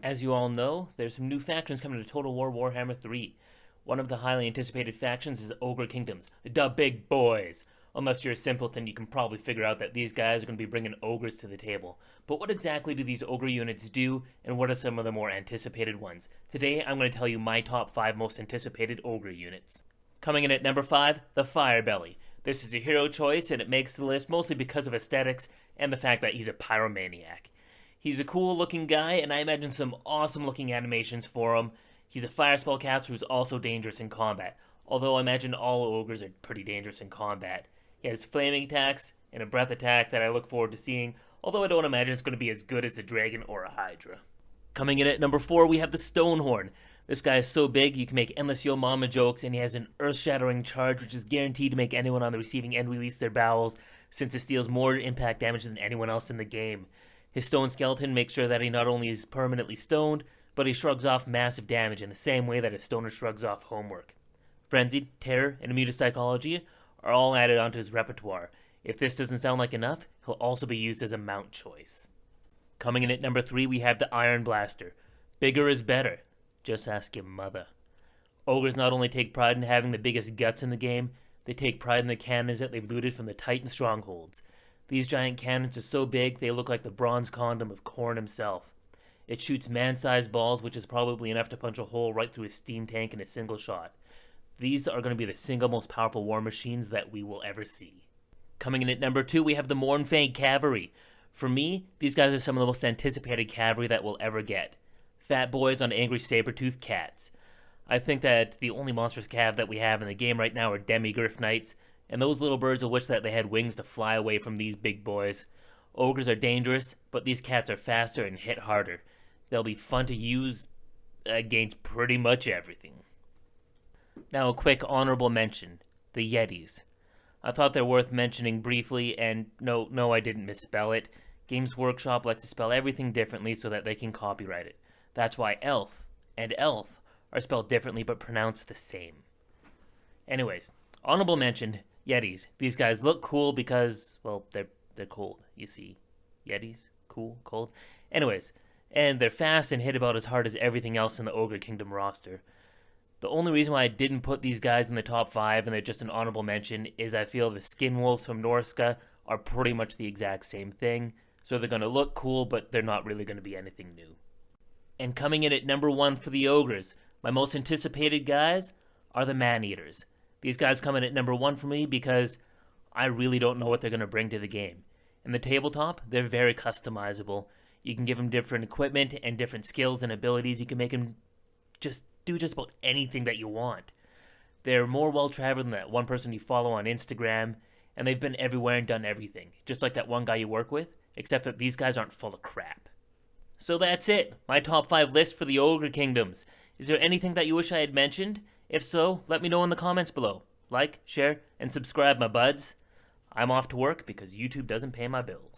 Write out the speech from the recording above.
As you all know, there's some new factions coming to Total War Warhammer 3. One of the highly anticipated factions is Ogre Kingdoms, the big boys. Unless you're a simpleton, you can probably figure out that these guys are going to be bringing ogres to the table. But what exactly do these ogre units do, and what are some of the more anticipated ones? Today, I'm going to tell you my top 5 most anticipated ogre units. Coming in at number 5, the Firebelly. This is a hero choice, and it makes the list mostly because of aesthetics and the fact that he's a pyromaniac. He's a cool looking guy, and I imagine some awesome looking animations for him. He's a fire spellcaster who's also dangerous in combat, although I imagine all ogres are pretty dangerous in combat. He has flaming attacks and a breath attack that I look forward to seeing, although I don't imagine it's going to be as good as a dragon or a hydra. Coming in at number 4, we have the Stonehorn. This guy is so big you can make endless yo mama jokes, and he has an earth-shattering charge which is guaranteed to make anyone on the receiving end release their bowels, since it deals more impact damage than anyone else in the game. His stone skeleton makes sure that he not only is permanently stoned, but he shrugs off massive damage in the same way that a stoner shrugs off homework. Frenzied, Terror, and Immune Psychology are all added onto his repertoire. If this doesn't sound like enough, he'll also be used as a mount choice. Coming in at number 3, we have the Iron Blaster. Bigger is better. Just ask your mother. Ogres not only take pride in having the biggest guts in the game, they take pride in the cannons that they've looted from the Titan strongholds. These giant cannons are so big they look like the bronze condom of Khorne himself. It shoots man-sized balls, which is probably enough to punch a hole right through a steam tank in a single shot. These are going to be the single most powerful war machines that we will ever see. Coming in at number 2, we have the Mournful Cavalry. For me, these guys are some of the most anticipated cavalry that we'll ever get. Fat boys on angry saber-toothed cats. I think that the only monstrous cav that we have in the game right now are Demigryph Knights, and those little birds will wish that they had wings to fly away from these big boys. Ogres are dangerous, but these cats are faster and hit harder. They'll be fun to use against pretty much everything. Now a quick honorable mention, the Yetis. I thought they're worth mentioning briefly, and no, I didn't misspell it. Games Workshop likes to spell everything differently so that they can copyright it. That's why elf and elf are spelled differently but pronounced the same. Anyways, honorable mention, Yetis. These guys look cool because, well, they're cold, you see. Yetis? Cool? Cold? Anyways, and they're fast and hit about as hard as everything else in the Ogre Kingdom roster. The only reason why I didn't put these guys in the top 5 and they're just an honorable mention is I feel the Skin Wolves from Norska are pretty much the exact same thing, so they're going to look cool, but they're not really going to be anything new. And coming in at number 1 for the Ogres, my most anticipated guys are the Maneaters. These guys come in at number 1 for me because I really don't know what they're going to bring to the game. In the tabletop, they're very customizable. You can give them different equipment and different skills and abilities. You can make them do just about anything that you want. They're more well-traveled than that one person you follow on Instagram, and they've been everywhere and done everything, just like that one guy you work with, except that these guys aren't full of crap. So that's it, my top 5 list for the Ogre Kingdoms. Is there anything that you wish I had mentioned? If so, let me know in the comments below. Like, share, and subscribe, my buds. I'm off to work because YouTube doesn't pay my bills.